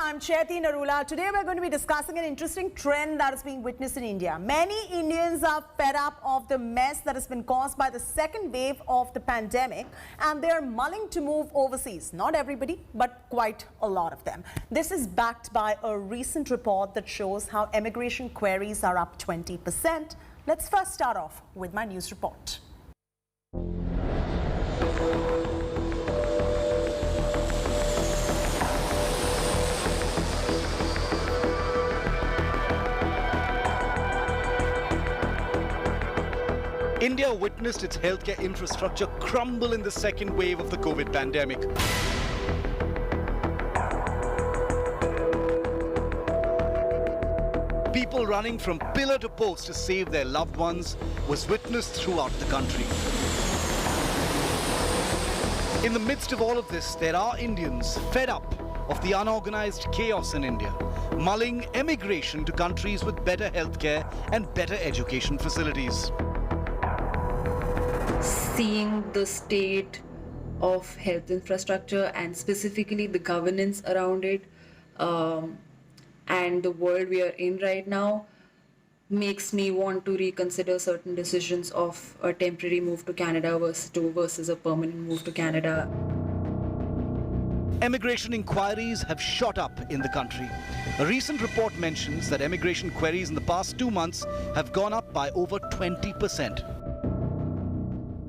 I'm Chaiti Narula. Today we're going to be discussing an interesting trend that is being witnessed in India. Many Indians are fed up of the mess that has been caused by the second wave of the pandemic, and they're mulling to move overseas. Not everybody, but quite a lot of them. This is backed by a recent report that shows how immigration queries are up 20%. Let's first start off with my news report. India witnessed its healthcare infrastructure crumble in the second wave of the COVID pandemic. People running from pillar to post to save their loved ones was witnessed throughout the country. In the midst of all of this, there are Indians fed up of the unorganized chaos in India, mulling emigration to countries with better healthcare and better education facilities. Seeing the state of health infrastructure and specifically the governance around it and the world we are in right now makes me want to reconsider certain decisions of a temporary move to Canada versus a permanent move to Canada. Emigration inquiries have shot up in the country. A recent report mentions that emigration queries in the past 2 months have gone up by over 20%.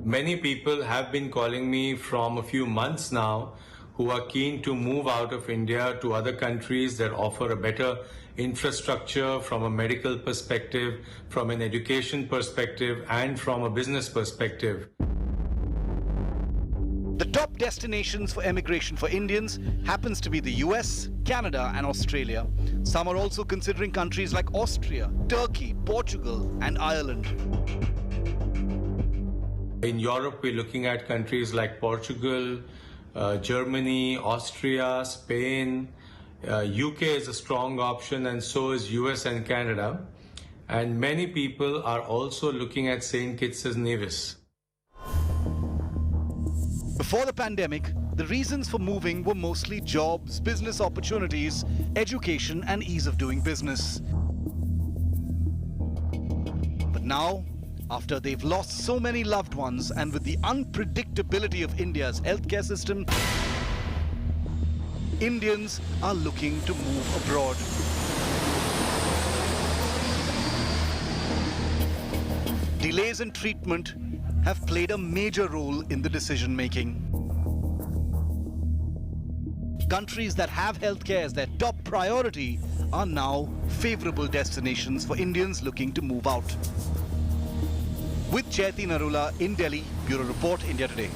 Many people have been calling me from a few months now who are keen to move out of India to other countries that offer a better infrastructure from a medical perspective, from an education perspective, and from a business perspective. The top destinations for emigration for Indians happens to be the US, Canada, and Australia. Some are also considering countries like Austria, Turkey, Portugal, and Ireland. In Europe, we're looking at countries like Portugal, Germany, Austria, Spain. UK is a strong option, and so is US and Canada. And many people are also looking at St. Kitts and Nevis. Before the pandemic, the reasons for moving were mostly jobs, business opportunities, education, and ease of doing business. But now, after they've lost so many loved ones and with the unpredictability of India's healthcare system, Indians are looking to move abroad. Delays in treatment have played a major role in the decision-making. Countries that have healthcare as their top priority are now favorable destinations for Indians looking to move out. With Chaiti Narula in Delhi, Bureau Report, India Today.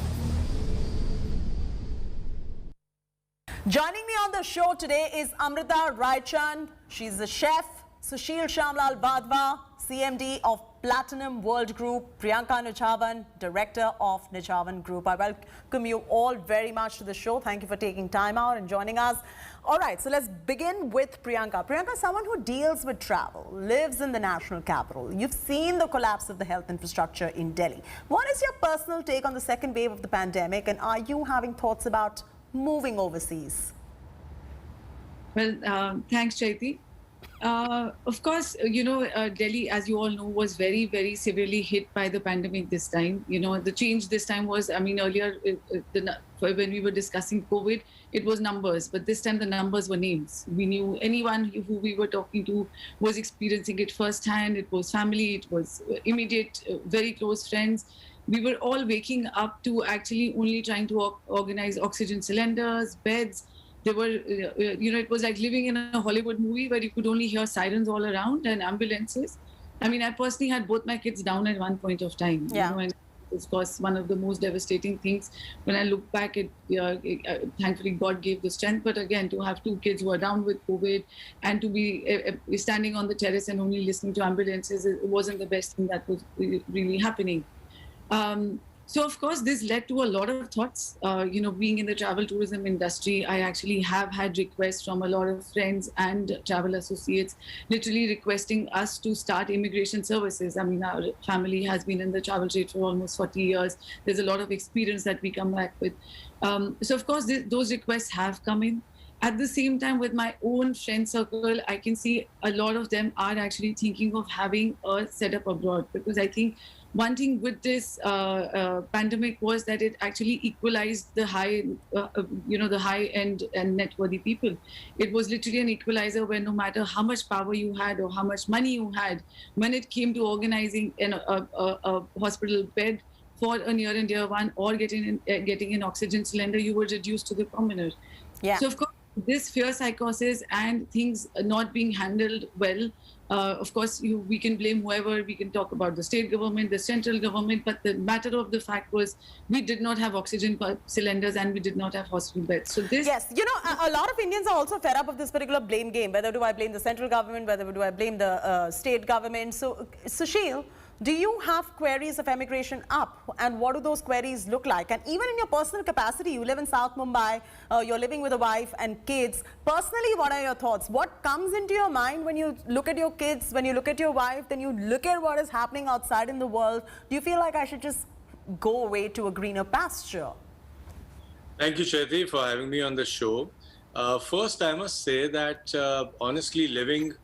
Joining me on the show today is Amrita Raichand. She's the chef. Sushil Shamlal Vadva, CMD of Platinum World Group. Priyanka Nichavan, Director of Nichavan Group. I welcome you all very much to the show. Thank you for taking time out and joining us. All right, so let's begin with Priyanka. Priyanka, someone who deals with travel, lives in the national capital. You've seen the collapse of the health infrastructure in Delhi. What is your personal take on the second wave of the pandemic, and are you having thoughts about moving overseas? Well, thanks, Chaiti. Of course, Delhi, as you all know, was very, very severely hit by the pandemic this time. The change this time was, earlier when we were discussing COVID, it was numbers, but this time the numbers were names. We knew anyone who we were talking to was experiencing it firsthand. It was family, it was immediate, very close friends. We were all waking up to actually only trying to organize oxygen cylinders, beds. They were, it was like living in a Hollywood movie where you could only hear sirens all around and ambulances. I personally had both my kids down at one point of time. Yeah. And it was, of course, one of the most devastating things. When I look back, thankfully God gave the strength. But again, to have 2 kids who are down with COVID and to be standing on the terrace and only listening to ambulances, it wasn't the best thing that was really happening. So, of course, this led to a lot of thoughts. Being in the travel tourism industry, I actually have had requests from a lot of friends and travel associates literally requesting us to start immigration services. Our family has been in the travel trade for almost 40 years. There's a lot of experience that we come back with. So, of course, those requests have come in. At the same time, with my own friend circle, I can see a lot of them are actually thinking of having a setup abroad, because I think one thing with this pandemic was that it actually equalized the the high end and net worthy people. It was literally an equalizer where no matter how much power you had or how much money you had, when it came to organizing a hospital bed for a near and dear one, or getting an oxygen cylinder, you were reduced to the commoner. Yeah. So of course, this fear psychosis and things not being handled well, of course, we can blame whoever. We can talk about the state government, the central government, but the matter of the fact was we did not have oxygen cylinders and we did not have hospital beds. So this, Yes, you know, a lot of Indians are also fed up of this particular blame game. Whether do I blame the central government, whether do I blame the state government. So, Sushil, do you have queries of emigration up, and what do those queries look like? And even in your personal capacity, you live in South Mumbai, you're living with a wife and kids. Personally, what are your thoughts? What comes into your mind when you look at your kids, when you look at your wife, then you look at what is happening outside in the world? Do you feel like I should just go away to a greener pasture? Thank you, Chaiti, for having me on the show. First, I must say that honestly, living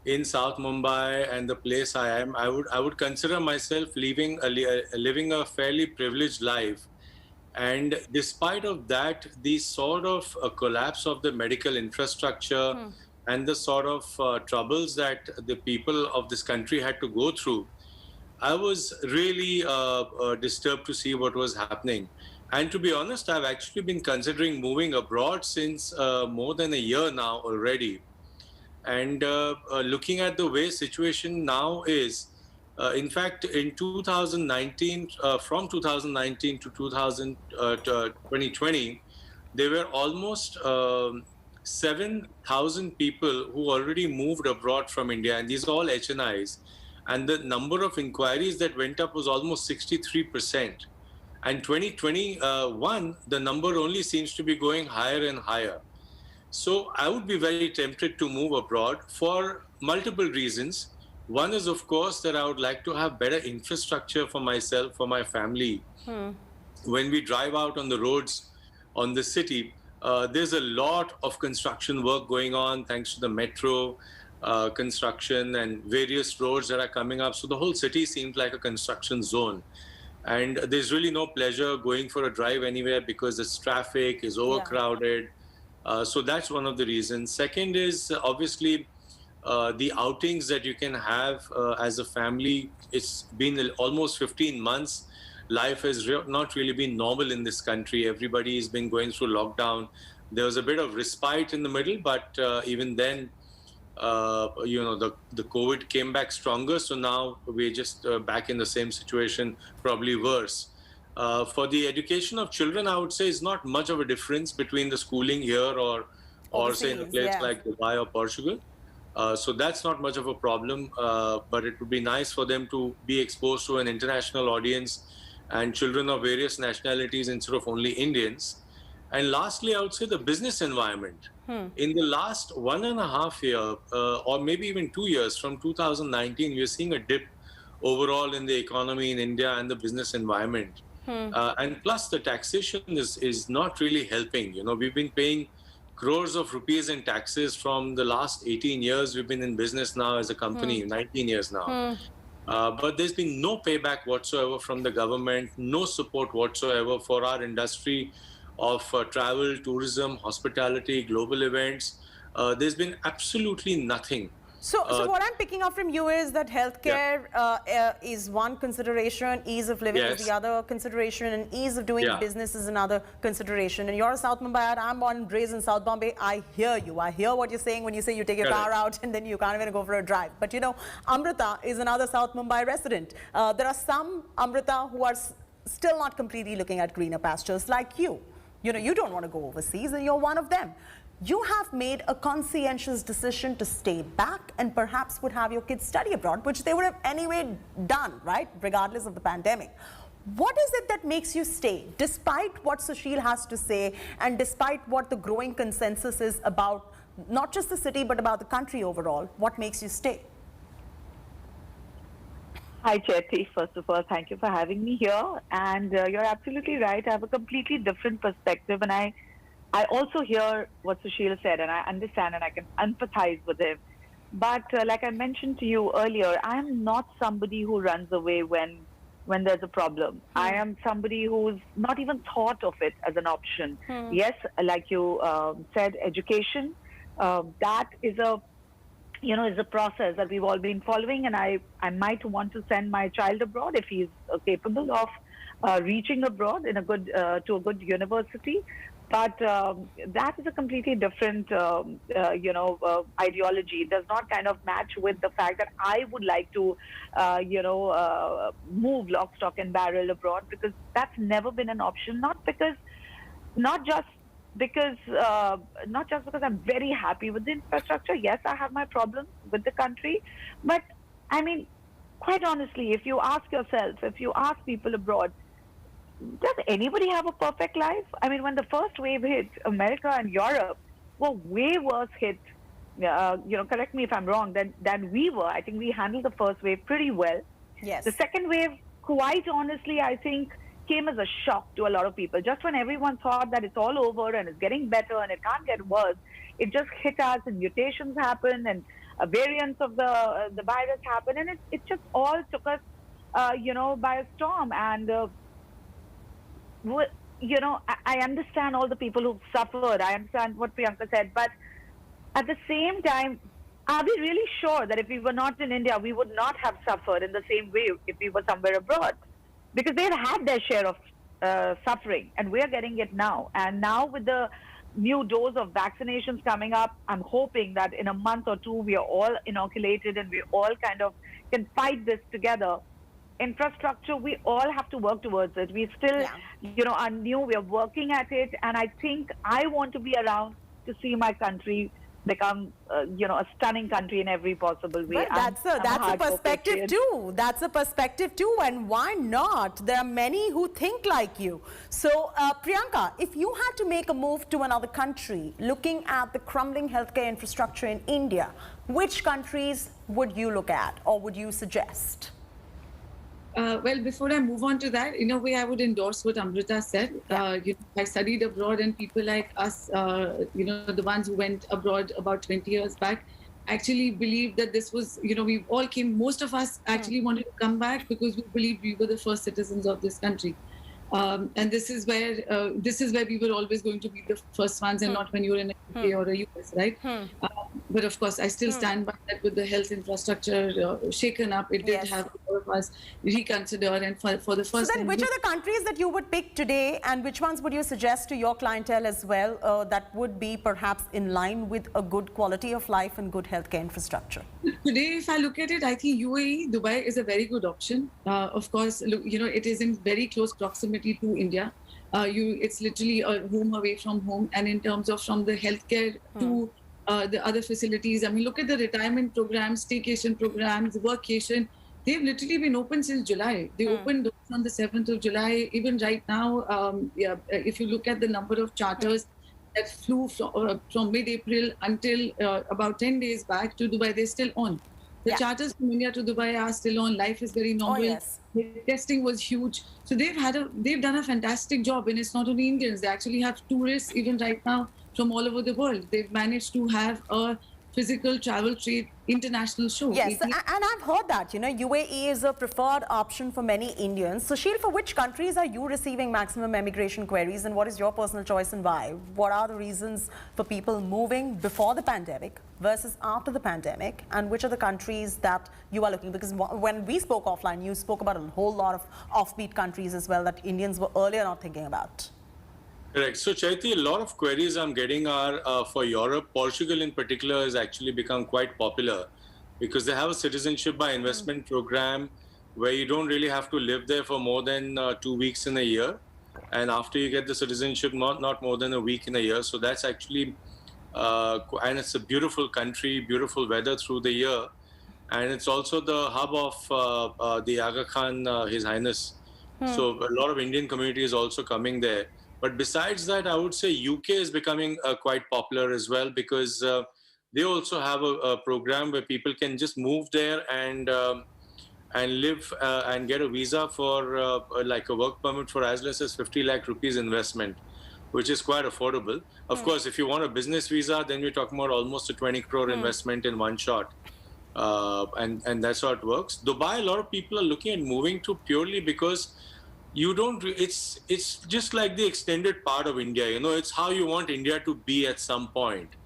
in South Mumbai and the place I am, I would consider myself living a fairly privileged life. And despite of that, the sort of collapse of the medical infrastructure and the sort of troubles that the people of this country had to go through, I was really disturbed to see what was happening. And to be honest, I've actually been considering moving abroad since more than a year now already. And looking at the way situation now is, in fact, in 2019, from 2019 to 2020, there were almost 7,000 people who already moved abroad from India, and these are all HNIs. And the number of inquiries that went up was almost 63%. And 2021, the number only seems to be going higher and higher. So I would be very tempted to move abroad for multiple reasons. One is, of course, that I would like to have better infrastructure for myself, for my family. When we drive out on the roads, on the city, there's a lot of construction work going on thanks to the metro construction and various roads that are coming up. So the whole city seems like a construction zone. And there's really no pleasure going for a drive anywhere because it's traffic, is overcrowded. So that's one of the reasons. Second is obviously the outings that you can have as a family. It's been almost 15 months. Life has not really been normal in this country. Everybody has been going through lockdown. There was a bit of respite in the middle, but even then, the COVID came back stronger. So now we're just back in the same situation, probably worse. For the education of children, I would say it's not much of a difference between the schooling here or say in a place like Dubai or Portugal. So that's not much of a problem, but it would be nice for them to be exposed to an international audience and children of various nationalities instead of only Indians. And lastly, I would say the business environment. In the last 1.5 years, or maybe even 2 years, from 2019, we're seeing a dip overall in the economy in India and the business environment. And plus the taxation is not really helping. You know, we've been paying crores of rupees in taxes from the last 18 years. We've been in business now as a company, 19 years now. But there's been no payback whatsoever from the government, no support whatsoever for our industry of travel, tourism, hospitality, global events. There's been absolutely nothing. So what I'm picking up from you is that healthcare is one consideration, ease of living is the other consideration, and ease of doing business is another consideration. And you're a South Mumbaiite, I'm born and raised in South Bombay. I hear you. I hear what you're saying when you say you take your car out and then you can't even go for a drive. But you know, Amrita is another South Mumbai resident. There are some Amrita who are still not completely looking at greener pastures like you. You know, you don't want to go overseas and you're one of them. You have made a conscientious decision to stay back and perhaps would have your kids study abroad, which they would have anyway done, right? Regardless of the pandemic. What is it that makes you stay, despite what Sushil has to say and despite what the growing consensus is about not just the city, but about the country overall? What makes you stay? Hi, Chaiti. First of all, thank you for having me here. And you're absolutely right. I have a completely different perspective, and I I also hear what Sushil said, and I understand and I can empathize with him. But like I mentioned to you earlier, I am not somebody who runs away when there's a problem. I am somebody who's not even thought of it as an option. Yes, like you said, education. That is a process that we've all been following, and I might want to send my child abroad if he's capable of reaching abroad in a good to a good university. But that is a completely different, ideology. It does not kind of match with the fact that I would like to, move lock, stock, and barrel abroad, because that's never been an option. Not just because I'm very happy with the infrastructure. Yes, I have my problems with the country, but I mean, quite honestly, if you ask people abroad, does anybody have a perfect life? I mean, when the first wave hit, America and Europe were way worse hit. Correct me if I'm wrong. Than we were. I think we handled the first wave pretty well. Yes. The second wave, quite honestly, I think came as a shock to a lot of people. Just when everyone thought that it's all over and it's getting better and it can't get worse, it just hit us and mutations happened and variants of the virus happened, and it just all took us, by a storm. And I understand all the people who've suffered. I understand what Priyanka said, but at the same time, are we really sure that if we were not in India, we would not have suffered in the same way if we were somewhere abroad? Because they've had their share of suffering, and we're getting it now. And now with the new dose of vaccinations coming up, I'm hoping that in a month or two, we are all inoculated and we all kind of can fight this together. Infrastructure, we all have to work towards it. We still, are new. We're working at it, and I think I want to be around to see my country become, a stunning country in every possible way. Well, that's a perspective too. That's a perspective too, and why not? There are many who think like you. So, Priyanka, if you had to make a move to another country, looking at the crumbling healthcare infrastructure in India, which countries would you look at, or would you suggest? Well, before I move on to that, in a way, I would endorse what Amrita said. I studied abroad, and people like us, the ones who went abroad about 20 years back, actually believed that this was, we all came, most of us actually wanted to come back because we believed we were the first citizens of this country. And this is where we were always going to be the first ones, and not when you were in a UK or a US, right? But of course, I still stand by that. With the health infrastructure shaken up, it did have a lot of us reconsider, and for the first. So then, which are the countries that you would pick today, and which ones would you suggest to your clientele as well, that would be perhaps in line with a good quality of life and good healthcare infrastructure? Today, if I look at it, I think UAE, Dubai is a very good option. Of course, it is in very close proximity to India. It's literally a home away from home, and in terms of from the healthcare to the other facilities. I mean, look at the retirement programs, staycation programs, workation. They've literally been open since July. They opened those on the 7th of July. Even right now, if you look at the number of charters that flew from mid-April until about 10 days back to Dubai, they're still on. The charters from India to Dubai are still on. Life is very normal. Oh, yes. The testing was huge. So they've done a fantastic job. And it's not only Indians. They actually have tourists even right now from all over the world. They've managed to have a physical travel trade international show. Yes, and I've heard that, UAE is a preferred option for many Indians. So, Sushil, for which countries are you receiving maximum immigration queries, and what is your personal choice and why? What are the reasons for people moving before the pandemic versus after the pandemic, and which are the countries that you are looking? Because when we spoke offline, you spoke about a whole lot of offbeat countries as well that Indians were earlier not thinking about. Correct. So, Chaiti, a lot of queries I'm getting are for Europe. Portugal in particular has actually become quite popular because they have a citizenship by investment program where you don't really have to live there for more than 2 weeks in a year. And after you get the citizenship, not more than a week in a year. So that's actually, and it's a beautiful country, beautiful weather through the year. And it's also the hub of the Aga Khan, His Highness. So a lot of Indian community is also coming there. But besides that, I would say UK is becoming quite popular as well because they also have a program where people can just move there and live and get a visa for like a work permit for as less as 50 lakh rupees investment. which is quite affordable. Of course, if you want a business visa, then we're talking about almost a 20 crore investment in one shot. And that's how it works. Dubai, a lot of people are looking at moving to purely because you don't, it's just like the extended part of India, you know, it's how you want India to be at some point.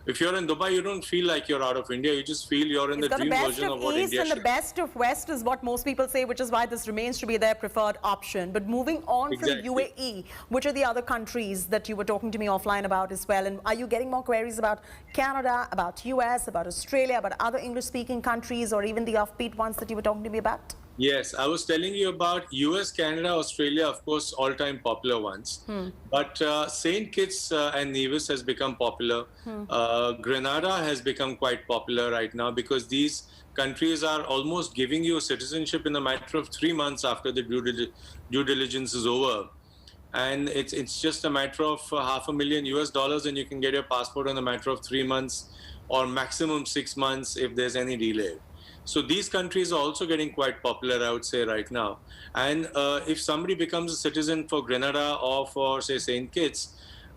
If you're in Dubai, you don't feel like you're out of India. You just feel you're in the dream version of what East India and the should. best of West is what most people say, which is why this remains to be their preferred option. But moving on Exactly. from UAE, which are the other countries that you were talking to me offline about as well? And are you getting more queries about Canada, about US, about Australia, about other English-speaking countries, or even the offbeat ones that you were talking to me about? Yes, I was telling you about US, Canada, Australia, of course, all-time popular ones. But St. Kitts and Nevis has become popular. Grenada has become quite popular right now because these countries are almost giving you citizenship in a matter of 3 months after the due diligence is over. And it's just a matter of $500,000 US, and you can get your passport in a matter of 3 months or maximum 6 months if there's any delay. So these countries are also getting quite popular, I would say, right now. And if somebody becomes a citizen for Grenada or for, say, St. Kitts,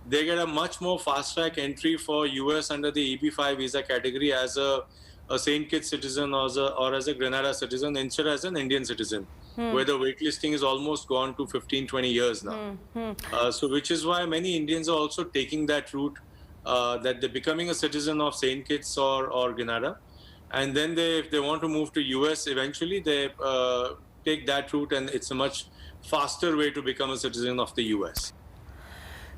they get a much more fast-track entry for US under the EB5 visa category as a St. Kitts citizen or as a Grenada citizen instead of as an Indian citizen, where the waitlisting is almost gone to 15, 20 years now. So which is why many Indians are also taking that route, that they're becoming a citizen of St. Kitts or Grenada. And then if they want to move to US eventually, they take that route, and it's a much faster way to become a citizen of the US.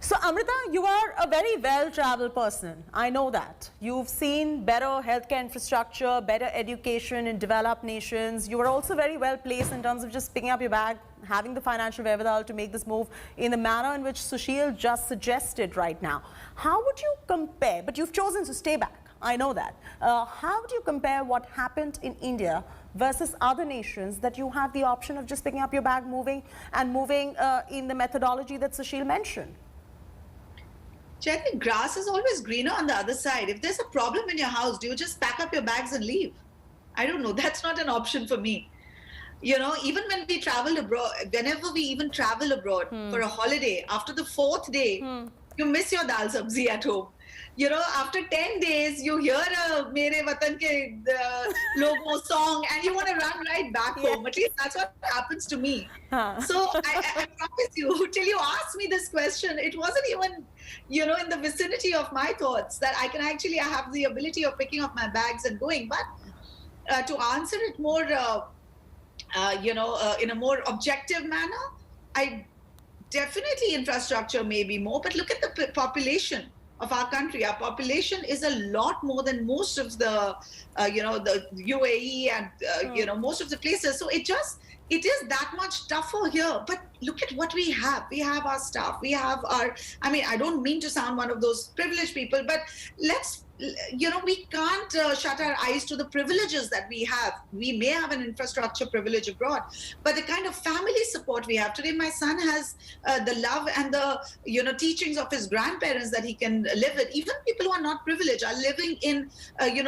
So, Amrita, you are a very well-traveled person. I know that. You've seen better healthcare infrastructure, better education in developed nations. You are also very well placed in terms of just picking up your bag, having the financial wherewithal to make this move in the manner in which Sushil just suggested right now. How would you compare? But you've chosen to stay back. I know that. How do you compare what happened in India versus other nations that you have the option of just picking up your bag, moving in the methodology that Sushil mentioned? I think grass is always greener on the other side. If there's a problem in your house, do you just pack up your bags and leave? I don't know. That's not an option for me. You know, even when we travel abroad, whenever we even travel abroad for a holiday, after the 4th day, you miss your dal sabzi at home. You know, after 10 days, you hear a Mere Watan Ke logo song and you want to run right back home. At least that's what happens to me. So I promise you, till you asked me this question, it wasn't even, you know, in the vicinity of my thoughts that I have the ability of picking up my bags and going. But to answer it more, in a more objective manner, definitely infrastructure may be more, but look at the population of our country. Our population is a lot more than most of the, the UAE and, most of the places. So it is that much tougher here. But look at what we have. We have our staff. We have I don't mean to sound one of those privileged people, but we can't shut our eyes to the privileges that we have. We may have an infrastructure privilege abroad, but the kind of family support we have today, my son has the love and the teachings of his grandparents that he can live with. Even people who are not privileged are living in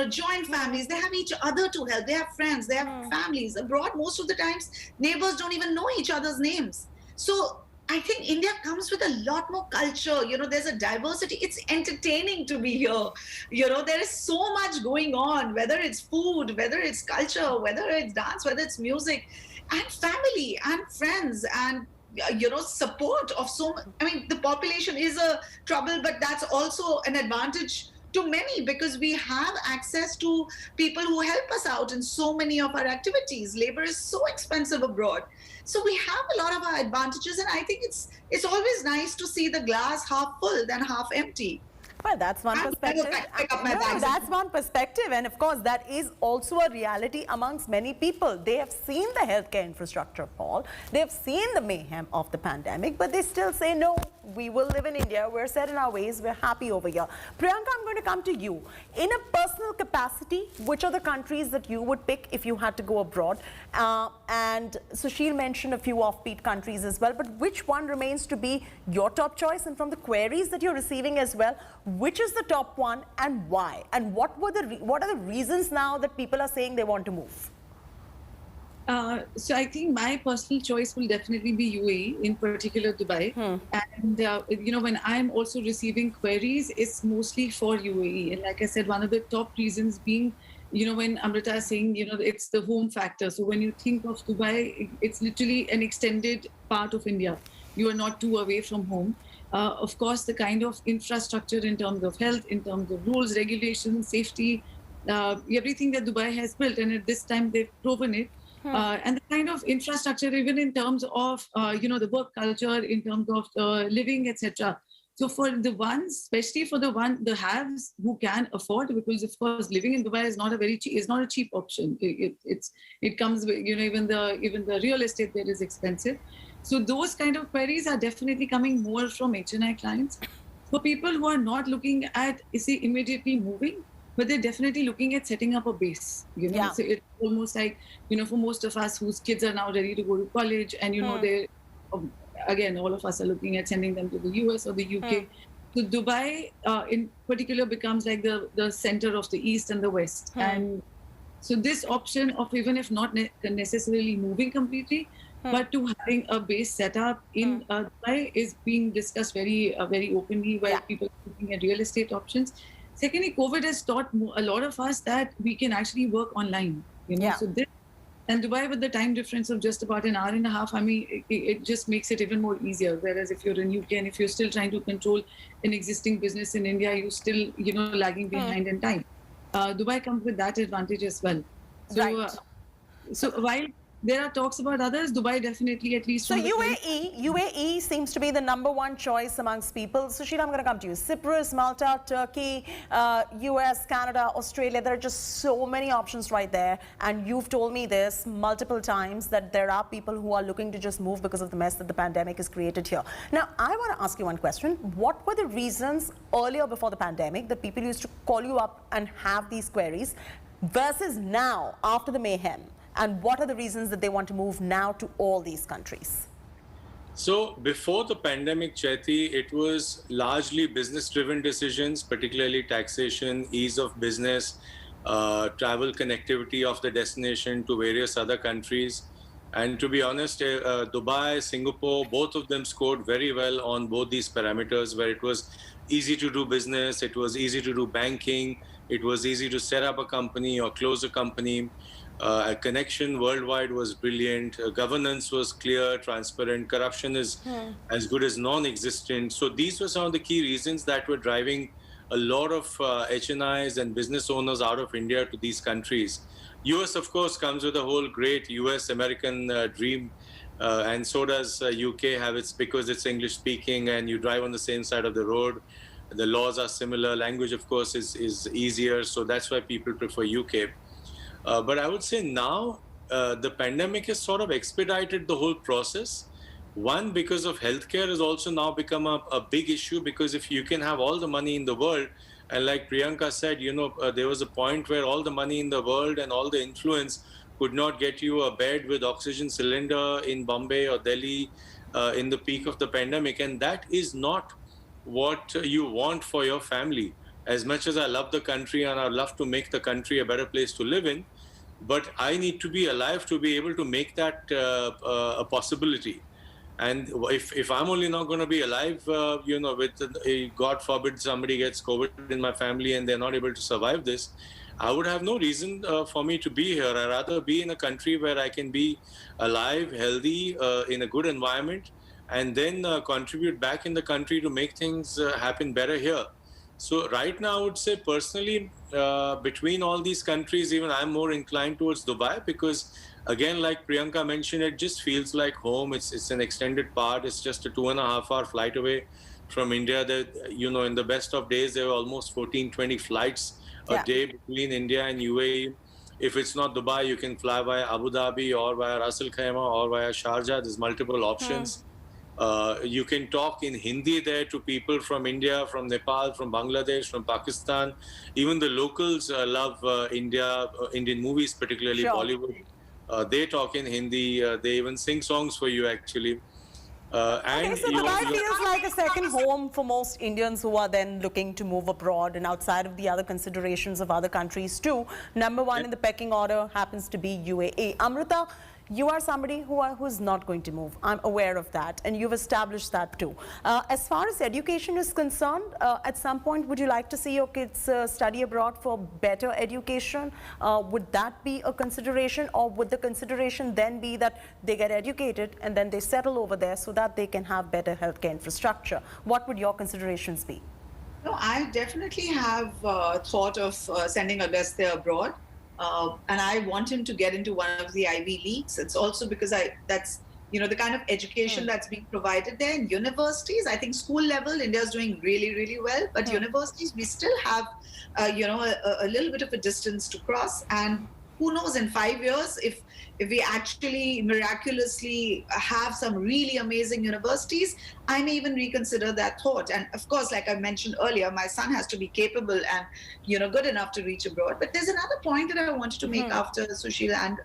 joint families. They have each other to help. They have friends. They have families abroad. Most of the times, neighbors don't even know each other's names. So I think India comes with a lot more culture. There's a diversity. It's entertaining to be here. There is so much going on, whether it's food, whether it's culture, whether it's dance, whether it's music, and family and friends and support of the population is a trouble, but that's also an advantage to many because we have access to people who help us out in so many of our activities. Labor is so expensive abroad. So we have a lot of our advantages, and I think it's always nice to see the glass half full than half empty. Well, that's one perspective. That's one perspective. And of course, that is also a reality amongst many people. They have seen the healthcare infrastructure fall. They have seen the mayhem of the pandemic, but they still say, no, we will live in India. We're set in our ways. We're happy over here. Priyanka, I'm going to come to you. In a personal capacity, which are the countries that you would pick if you had to go abroad? And Sushil mentioned a few offbeat countries as well, but which one remains to be your top choice? And from the queries that you're receiving as well, which is the top one and why? And what are the reasons now that people are saying they want to move? So I think my personal choice will definitely be UAE, in particular Dubai. And when I'm also receiving queries, it's mostly for UAE. And like I said, one of the top reasons being, when Amrita is saying, it's the home factor. So when you think of Dubai, it's literally an extended part of India. You are not too away from home. Of course, the kind of infrastructure in terms of health, in terms of rules, regulations, safety, everything that Dubai has built, and at this time they've proven it. And the kind of infrastructure, even in terms of the work culture, in terms of living, etc. So for the ones, especially for the haves who can afford, because of course living in Dubai is not a cheap option. It comes with even the real estate there is expensive. So those kind of queries are definitely coming more from HNI clients. For people who are not looking at immediately moving, but they're definitely looking at setting up a base. Yeah. So it's almost like for most of us whose kids are now ready to go to college, and they again, all of us are looking at sending them to the US or the UK. So Dubai in particular becomes like the center of the East and the West. And so this option of, even if not necessarily moving completely, but to having a base set up in Dubai is being discussed very, very openly, where people are looking at real estate options. Secondly, COVID has taught a lot of us that we can actually work online. So this, and Dubai, with the time difference of just about an hour and a half, I mean, it just makes it even more easier. Whereas if you're in UK and if you're still trying to control an existing business in India, you're still, lagging behind in time. Dubai comes with that advantage as well. So, Right. So while there are talks about others, Dubai definitely, at least. So UAE seems to be the #1 choice amongst people. Sushila, I'm going to come to you. Cyprus, Malta, Turkey, US, Canada, Australia. There are just so many options right there. And you've told me this multiple times, that there are people who are looking to just move because of the mess that the pandemic has created here. Now, I want to ask you one question. What were the reasons earlier, before the pandemic, that people used to call you up and have these queries, versus now, after the mayhem? And what are the reasons that they want to move now to all these countries? So before the pandemic, Chaiti, it was largely business-driven decisions, particularly taxation, ease of business, travel connectivity of the destination to various other countries. And to be honest, Dubai, Singapore, both of them scored very well on both these parameters, where it was easy to do business, it was easy to do banking, it was easy to set up a company or close a company. A connection worldwide was brilliant. Governance was clear, transparent. Corruption is as good as non-existent. So these were some of the key reasons that were driving a lot of HNIs and business owners out of India to these countries. US, of course, comes with a whole great US-American dream. And so does UK have its, because it's English speaking and you drive on the same side of the road. The laws are similar. Language, of course, is easier. So that's why people prefer UK. But I would say now the pandemic has sort of expedited the whole process. One, because of healthcare has also now become a big issue, because if you can have all the money in the world, and like Priyanka said, there was a point where all the money in the world and all the influence could not get you a bed with oxygen cylinder in Bombay or Delhi in the peak of the pandemic. And that is not what you want for your family. As much as I love the country and I love to make the country a better place to live in, but I need to be alive to be able to make that a possibility. And if I'm only not going to be alive, with God forbid somebody gets COVID in my family and they're not able to survive this, I would have no reason for me to be here. I'd rather be in a country where I can be alive, healthy, in a good environment, and then contribute back in the country to make things happen better here. So right now, I would say personally, between all these countries, even I'm more inclined towards Dubai, because again, like Priyanka mentioned, it just feels like home. It's an extended part. It's just a 2.5-hour flight away from India. That, in the best of days, there were almost 14, 20 flights a day between India and UAE. If it's not Dubai, you can fly via Abu Dhabi or via Ras Al Khaimah or via Sharjah. There's multiple options. You can talk in Hindi there to people from India, from Nepal, from Bangladesh, from Pakistan. Even the locals love Indian movies, particularly Bollywood. They talk in Hindi. They even sing songs for you, actually. And so Dubai feels like a second home for most Indians who are then looking to move abroad, and outside of the other considerations of other countries too. #1 in the pecking order happens to be UAE. Amrita, You are somebody who's not going to move. I'm aware of that, and you've established that too. As far as education is concerned, at some point, would you like to see your kids study abroad for better education? Would that be a consideration, or would the consideration then be that they get educated and then they settle over there so that they can have better healthcare infrastructure? What would your considerations be? No, I definitely have thought of sending Agastya abroad. And I want him to get into one of the Ivy Leagues. It's also because that's the kind of education that's being provided there. In universities, I think school level, India is doing really, really well. But universities, we still have, a little bit of a distance to cross. And who knows, in 5 years, if we actually miraculously have some really amazing universities, I may even reconsider that thought. And of course, like I mentioned earlier, my son has to be capable and good enough to reach abroad. But there's another point that I wanted to make after Sushil and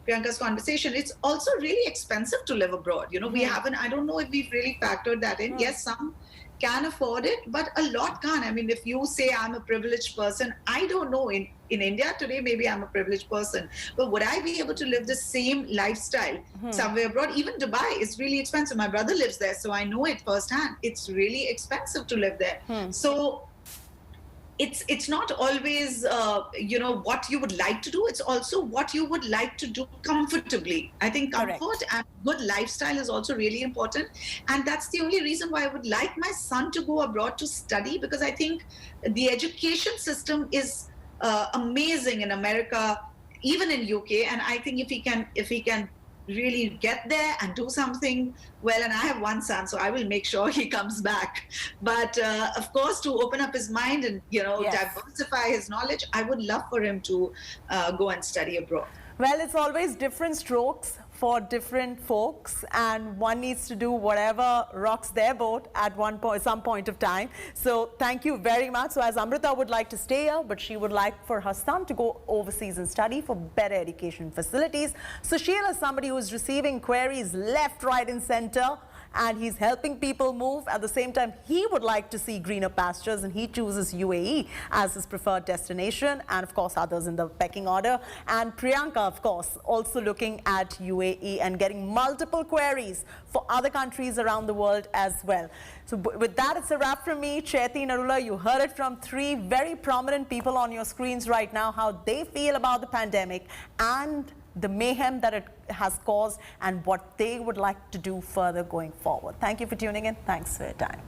Priyanka's conversation. It's also really expensive to live abroad. We haven't, I don't know if we've really factored that in. Yes, some can afford it, but a lot can't. I mean, if you say I'm a privileged person, I don't know. In India today, maybe I'm a privileged person, but would I be able to live the same lifestyle somewhere abroad? Even Dubai is really expensive. My brother lives there, so I know it firsthand. It's really expensive to live there. So it's not always what you would like to do. It's also what you would like to do comfortably. I think comfort and good lifestyle is also really important, and that's the only reason why I would like my son to go abroad to study, because I think the education system is amazing in America, even in UK, and I think if he can really get there and do something well, and I have one son, so I will make sure he comes back. But of course, to open up his mind and diversify his knowledge, I would love for him to go and study abroad. Well, it's always different strokes for different folks, and one needs to do whatever rocks their boat at some point of time. So thank you very much. So as Amrita would like to stay here, but she would like for her son to go overseas and study for better education facilities. Sushil is somebody who is receiving queries left, right and center, and he's helping people move. At the same time, he would like to see greener pastures, and he chooses UAE as his preferred destination, and of course others in the pecking order. And Priyanka, of course, also looking at UAE and getting multiple queries for other countries around the world as well. So with that, it's a wrap from me, Chaiti Narula. You heard it from three very prominent people on your screens right now, how they feel about the pandemic and the mayhem that it has caused and what they would like to do further going forward. Thank you for tuning in. Thanks for your time.